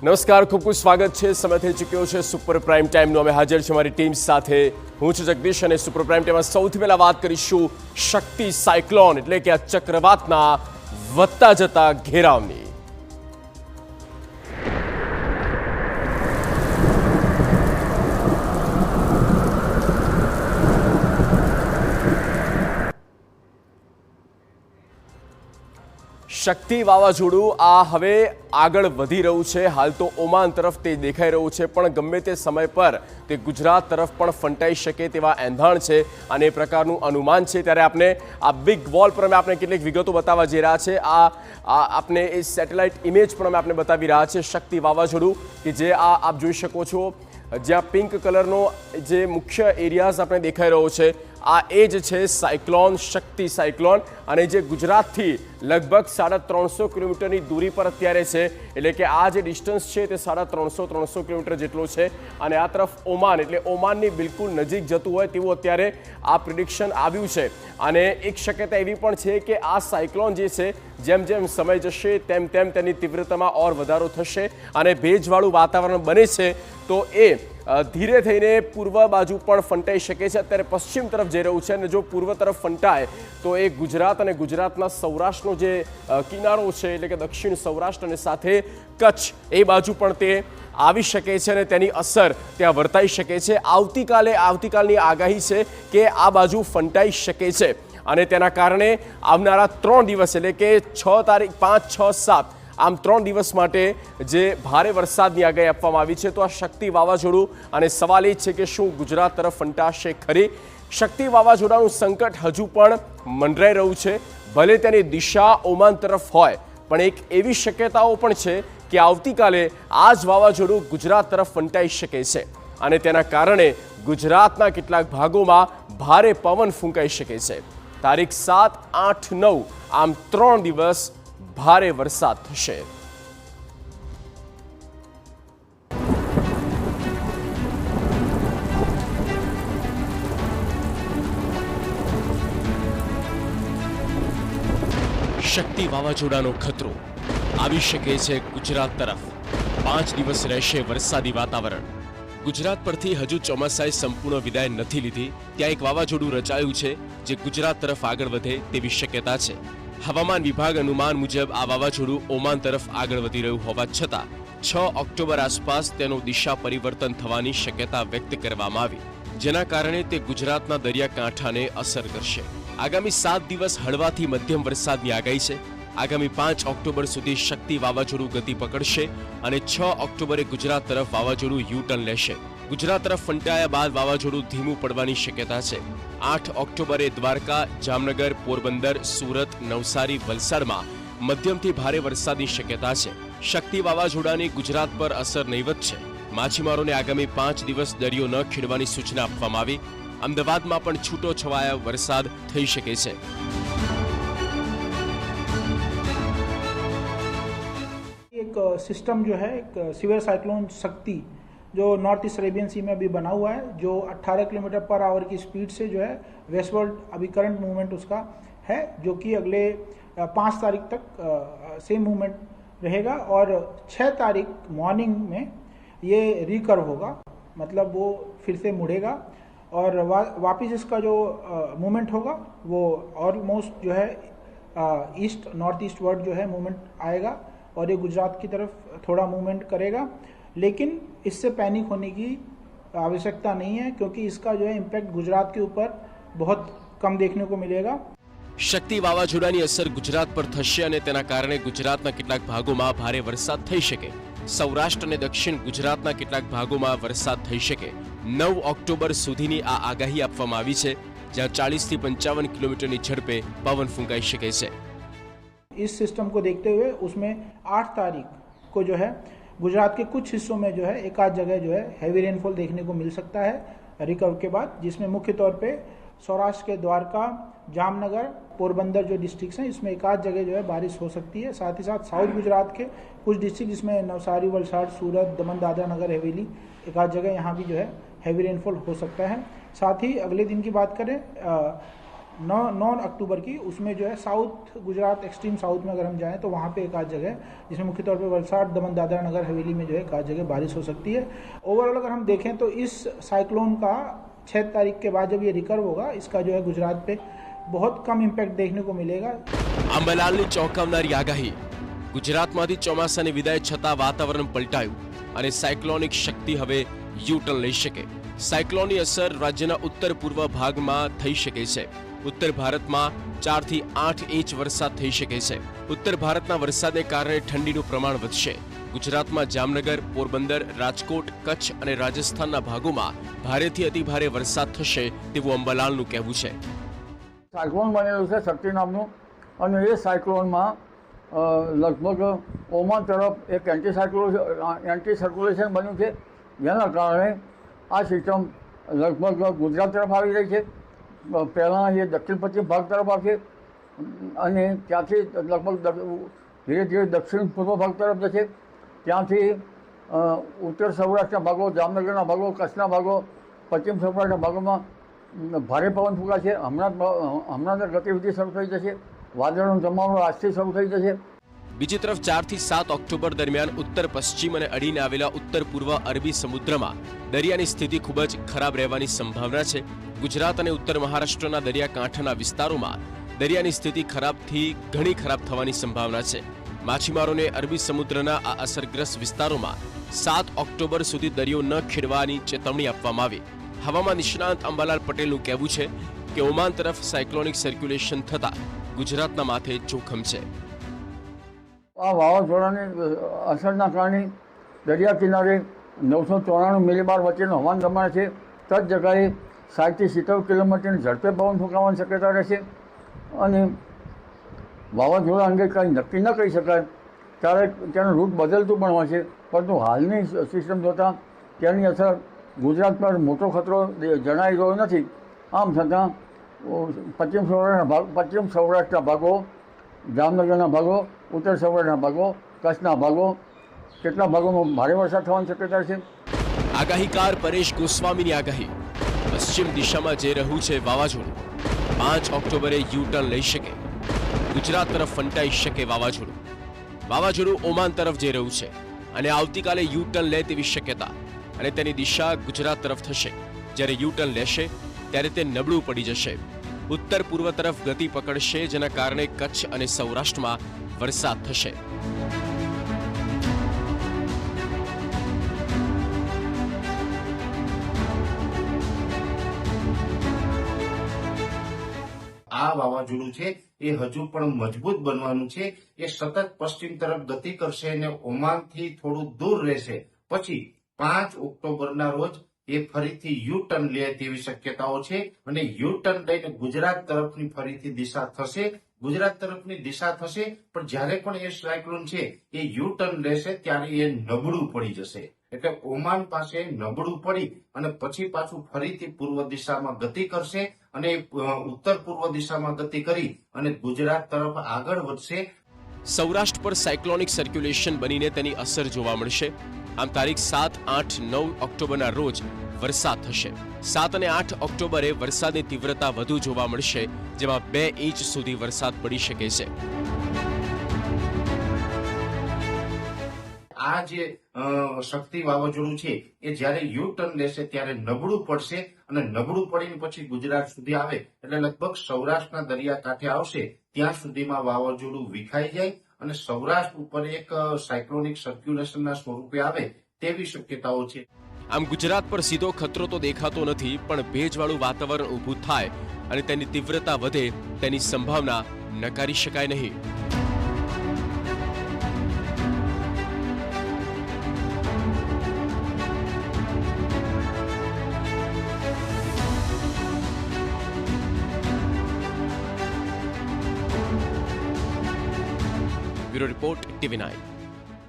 નમસ્કાર, ખૂબ ખૂબ સ્વાગત છે. સમય થઈ ચૂક્યો છે સુપર પ્રાઇમ ટાઈમનો. અમે હાજર છે અમારી ટીમ સાથે. હું છું જગદીશ અને સુપર પ્રાઇમ ટાઈમમાં સૌથી પહેલા વાત કરીશું શક્તિ સાયક્લોન એટલે કે આ ચક્રવાતના વધતા જતા ઘેરાવની. શક્તિ વાવાઝોડું આ હવે આગળ વધી રહ્યું છે. હાલ તો ઓમાન તરફ તે દેખાઈ રહ્યું છે, પણ ગમે તે સમય પર તે ગુજરાત તરફ પણ ફંટાઈ શકે તેવા એંધાણ છે અને એ પ્રકારનું અનુમાન છે. ત્યારે આપણે આ બિગ વોલ પર અમે આપણે કેટલીક વિગતો બતાવવા જઈ રહ્યા છે. આપને એ સેટેલાઇટ ઇમેજ પણ અમે આપને બતાવી રહ્યા છે. શક્તિ વાવાઝોડું કે જે આપ જોઈ શકો છો, જ્યાં પિંક કલરનો જે મુખ્ય એરિયાઝ આપણે દેખાઈ રહ્યો છે, આ એ જ છે સાયક્લોન, શક્તિ સાયક્લોન. અને જે ગુજરાતથી લગભગ 350 કિલોમીટરની દૂરી પર અત્યારે છે. એટલે કે આ જે ડિસ્ટન્સ છે તે 350 કિલોમીટર જેટલો છે અને આ તરફ ઓમાન એટલે ઓમાનની બિલકુલ નજીક જતું હોય તેવું અત્યારે આ પ્રિડિક્શન આવ્યું છે. અને એક શક્યતા એવી પણ છે કે આ સાયક્લોન જે છે જેમ જેમ સમય જશે તેમ તેમ તેની તીવ્રતામાં ઓર વધારો થશે અને ભેજવાળું વાતાવરણ બને છે તો એ ધીરે થઈને પૂર્વ બાજુ પણ ફંટાઈ શકે છે. અત્યારે પશ્ચિમ તરફ જઈ રહ્યું છે અને જો પૂર્વ તરફ ફંટાય તો એ ગુજરાત અને ગુજરાતના સૌરાષ્ટ્રનો જે કિનારો છે એટલે કે દક્ષિણ સૌરાષ્ટ્ર અને સાથે કચ્છ એ બાજુ પણ તે આવી શકે છે અને તેની અસર ત્યાં વર્તાઈ શકે છે. આવતીકાલની આગાહી છે કે આ બાજુ ફંટાઈ શકે છે અને તેના કારણે આવનારા 3 દિવસ એટલે કે 6 તારીખ 5, 6, 7 આમ 3 દિવસ માટે જે ભારે વરસાદની આગાહી આપવામાં આવી છે. તો આ શક્તિ વાવાઝોડું અને સવાલ એ છે કે શું ગુજરાત તરફ ફંટાશે ખરી? શક્તિ વાવાઝોડાનું સંકટ હજુ પણ મંડરાઈ રહ્યું છે. ભલે તેની દિશા ઓમાન તરફ હોય, પણ એક એવી શક્યતાઓ પણ છે કે આવતીકાલે આ જ વાવાઝોડું ગુજરાત તરફ ફંટાઈ શકે છે અને તેના કારણે ગુજરાતના કેટલાક ભાગોમાં ભારે પવન ફૂંકાઈ શકે છે. તારીખ 7, 8, 9 આમ 3 દિવસ ભારે વરસાદ થશે. શક્તિ વાવાઝોડાનો ખતરો આવી શકે છે ગુજરાત તરફ. 5 દિવસ રહેશે વરસાદી વાતાવરણ. ગુજરાત પરથી હજુ ચોમાસાએ સંપૂર્ણ વિદાય નથી લીધી. ત્યાં એક વાવાઝોડું રચાયું છે જે ગુજરાત તરફ આગળ વધે તેવી શક્યતા છે. હવામાન વિભાગ અનુમાન મુજબ આ વાવાઝોડું ઓમાન તરફ આગળ વધી રહ્યું હોવા છતાં 6 ઓક્ટોબર આસપાસ તેનો દિશા પરિવર્તન થવાની શક્યતા વ્યક્ત કરવામાં આવી, જેના કારણે તે ગુજરાતના દરિયાકાંઠાને અસર કરશે. આગામી 7 દિવસ હળવાથી મધ્યમ વરસાદની આગાહી છે. આગામી 5 ઓક્ટોબર સુધી શક્તિ વાવાઝોડું ગતિ પકડશે અને 6 ઓક્ટોબરે ગુજરાત તરફ વાવાઝોડું યુ-ટર્ન લેશે. ગુજરાત તરફ ફંટાયા બાદ વાવાઝોડું ધીમું પડવાની શક્યતા છે. 8 ઓક્ટોબરે દ્વારકા, જામનગર, પોરબંદર, સુરત, નવસારી, વલસાડમાં મધ્યમથી ભારે વરસાદની શક્યતા છે. શક્તિ વાવાઝોડાની ગુજરાત પર અસર નહીવત છે. માછીમારોને આગામી 5 દિવસ દરિયો ન ખેડવાની સૂચના આપવામાં આવી. અમદાવાદમાં પણ છૂટો છવાયો વરસાદ થઈ શકે છે. एक सिस्टम जो है एक सीवियर साइक्लोन शक्ति जो नॉर्थ ईस्ट अरेबियन सी में अभी बना हुआ है, जो 18 किलोमीटर पर आवर की स्पीड से जो है वेस्टवर्ड अभी करंट मूवमेंट उसका है, जो कि अगले 5 तारीख तक सेम मूवमेंट रहेगा और 6 तारीख मॉर्निंग में ये रिकर्व होगा, मतलब वो फिर से मुड़ेगा और वापस इसका जो मूवमेंट होगा वो ऑलमोस्ट जो है ईस्ट नॉर्थ ईस्ट वर्ड जो है मूवमेंट आएगा और ये गुजरात की तरफ थोड़ा मूवमेंट करेगा. लेकिन इससे पैनिक होने की आवश्यकता नहीं है, क्योंकि इसका जो है इम्पैक्ट गुजरात के ऊपर बहुत कम देखने को मिलेगा. શક્તિ વાવાઝોડાની અસર ગુજરાત પર થશે અને તેના કારણે ગુજરાતના કેટલાક ભાગોમાં ભારે વરસાદ થઈ શકે. સૌરાષ્ટ્ર અને દક્ષિણ ગુજરાતના કેટલાક ભાગોમાં વરસાદ થઈ શકે. 9 ઓક્ટોબર સુધીની આ આગાહી આપવામાં આવી છે, જ્યાં 40 થી 55 કિલોમીટરની ઝડપે પવન ફૂંકાઈ શકે છે. इस सिस्टम को देखते हुए उसमें 8 तारीख को जो है गुजरात के कुछ हिस्सों में जो है एक आध जगह जो है हैवी रेनफॉल देखने को मिल सकता है रिकवर के बाद, जिसमें मुख्य तौर पे सौराष्ट्र के द्वारका, जामनगर, पोरबंदर जो डिस्ट्रिक्ट्स हैं इसमें एक आध जगह जो है बारिश हो सकती है. साथ ही साथ साउथ गुजरात के कुछ डिस्ट्रिक्ट जिसमें नवसारी, वलसाड़, सूरत, दमन, दादरा नगर हवेली एक आध जगह यहाँ भी जो है हैवी रेनफॉल हो सकता है. साथ ही अगले दिन की बात करें 9 अक्टूबर की, उसमें जो है साउथ गुजरात, एक्सट्रीम साउथ में अगर हम जाएं तो वहाँ पे एक आध जगह, जिसमें मुख्य तौर पे वलसाड, दमन, दादरा नगर हवेली में जो है एक आध जगह बारिश हो सकती है। ओवरऑल अगर हम देखें तो इस साइक्लोन का 6 तारीख के बाद जब ये रिकवर होगा, इसका जो है गुजरात पे बहुत कम इम्पैक्ट देखने को मिलेगा। અંબાલાલની ચોંકાવનારી આગાહી. ગુજરાતમાંથી ચોમાસાની વિદાય છતાં વાતાવરણ પલટાયું અને સાયક્લોનિક શક્તિ હવે યુ-ટર્ન લઈ શકે. સાયક્લોનની અસર રાજ્યના ઉત્તર પૂર્વ ભાગમાં થઈ શકે છે. ઉત્તર ભારતમાં 4 થી 8 ઇંચ વરસાદ થઈ શકે છે. ઉત્તર ભારતના વરસાદને કારણે ઠંડીનું પ્રમાણ વધશે. ગુજરાતમાં જામનગર, પોરબંદર, રાજકોટ, કચ્છ અને રાજસ્થાનના ભાગોમાં ભારેથી અતિભારે વરસાદ થશે તેવું અંબાલાલનું કહેવું છે. સાયક્લોન બનેલું છે શક્તિ નામનું, અને એ સાયક્લોનમાં લગભગ ઓમાન તરફ એક એન્ટી સર્ક્યુલેશન બન્યું છે, જેના કારણે આ સિસ્ટમ લગભગ ગુજરાત તરફ આવી રહી છે. પહેલાં એ દક્ષિણ પશ્ચિમ ભાગ તરફ આવશે અને ત્યાંથી લગભગ ધીરે ધીરે દક્ષિણ પૂર્વ ભાગ તરફ જશે. ત્યાંથી ઉત્તર સૌરાષ્ટ્રના ભાગો, જામનગરના ભાગો, કચ્છના ભાગો, પશ્ચિમ સૌરાષ્ટ્રના ભાગોમાં ભારે પવન ફૂંકાશે. હમણાં ગતિવિધિ શરૂ થઈ જશે. વાદળનું જમાવડો આજથી શરૂ થઈ જશે. બીજી તરફ 4 થી 7 ઓક્ટોબર દરમિયાન ઉત્તર પશ્ચિમ અને અડીને આવેલા ઉત્તર પૂર્વ અરબી સમુદ્રમાં દરિયાની સ્થિતિ ખૂબ જ ખરાબ રહેવાની સંભાવના છે. ગુજરાત અને ઉત્તર મહારાષ્ટ્રના દરિયાકાંઠાના વિસ્તારોમાં દરિયાની સ્થિતિ ખરાબથી ઘણી ખરાબ થવાની સંભાવના છે. માછીમારોને અરબી સમુદ્રના આ અસરગ્રસ્ત વિસ્તારોમાં 7 ઓક્ટોબર સુધી દરિયો ન ખેડવાની ચેતવણી આપવામાં આવી. હવામાન નિષ્ણાંત અંબાલાલ પટેલનું કહેવું છે કે ઓમાન તરફ સાયક્લોનિક સર્ક્યુલેશન થતાં ગુજરાતના માથે જોખમ છે. આ વાવાઝોડાની અસરના કારણે દરિયા કિનારે 994 મિલીબાર વચ્ચેનું હવામાન દબાણ છે. તદ જગ્યાએ 60 થી 70 કિલોમીટરની ઝડપે પવન ફૂંકાવાની શક્યતા રહેશે. અને વાવાઝોડા અંગે કંઈ નક્કી ન કહી શકાય, ત્યારે તેનું રૂટ બદલતું પણ હોય છે. પરંતુ હાલની સિસ્ટમ જોતાં તેની અસર ગુજરાત પર મોટો ખતરો જણાઈ રહ્યો નથી. આમ છતાં પશ્ચિમ સૌરાષ્ટ્રના ભાગો, જામનગરના ભાગો, ઉત્તર સૌરાષ્ટ્રના ભાગો, કચ્છના ભાગો, કેટલા ભાગોમાં ભારે વરસાદ થવાની શક્યતા છે. આગાહીકાર પરેશ ગોસ્વામીની આગાહી. પશ્ચિમ દિશામાં જઈ રહ્યું છે વાવાઝોડું. 5 ઓક્ટોબરે યુ-ટર્ન લઈ શકે. ગુજરાત તરફ ફંટાઈ શકે વાવાઝોડું. વાવાઝોડું ઓમાન તરફ જઈ રહ્યું છે અને આવતીકાલે યુ-ટર્ન લે તેવી શક્યતા, અને તેની દિશા ગુજરાત તરફ થશે. જ્યારે યુ-ટર્ન લેશે ત્યારે તે નબળું પડી જશે. ઉત્તર પૂર્વ તરફ ગતિ પકડશે, જેના કારણે કચ્છ અને સૌરાષ્ટ્રમાં વરસાદ થશે. આ વાવાઝોડું છે એ હજુ પણ મજબૂત બનવાનું છે. એ સતત પશ્ચિમ તરફ ગતિ કરશે અને ઓમાનથી થોડું દૂર રહેશે. પછી 5 ઓક્ટોબરના રોજ એ ફરીથી યુ-ટર્ન લે તેવી શક્યતાઓ છે અને યુ-ટર્ન લઈને ગુજરાત તરફની ફરીથી દિશા થશે. ગુજરાત તરફની દિશા થશે, પણ જ્યારે પણ એ સાયક્લોન છે એ યુ-ટર્ન લેશે ત્યારે એ નબળું પડી જશે. એટલે ઓમાન પાસે નબળું પડી અને પછી પાછું ફરીથી પૂર્વ દિશામાં ગતિ કરશે અને ઉત્તર પૂર્વ દિશામાં ગતિ કરી અને ગુજરાત તરફ આગળ વધશે. સૌરાષ્ટ્ર પર સાયક્લોનિક સર્ક્યુલેશન બનીને તેની અસર જોવા મળશે. આમ તારીખ 7, 8, 9 ઓક્ટોબરના રોજ વરસાદ થશે. 7 અને 8 ઓક્ટોબરે વરસાદની તીવ્રતા વધુ જોવા મળશે, જેમાં 2 ઇંચ સુધી વરસાદ પડી શકે છે. આ જે શક્તિ વાવાઝોડું છે એ જ્યારે યુ-ટર્ન લેશે ત્યારે નબળું પડશે અને નબળું પડીને પછી ગુજરાત સુધી આવે એટલે લગભગ સૌરાષ્ટ્રના દરિયાકાંઠે આવશે. ત્યાં સુધીમાં વાવાઝોડું વિખાઈ જાય અને સૌરાષ્ટ્ર ઉપર એક સાયક્લોનિક સર્ક્યુલેશનના સ્વરૂપે આવે તેવી શક્યતાઓ છે. આમ ગુજરાત પર સીધો ખતરો તો દેખાતો નથી, પણ ભેજવાળું વાતાવરણ ઊભું થાય અને તેની તીવ્રતા વધે તેની સંભાવના નકારી શકાય નહીં. Bureau report, TV9.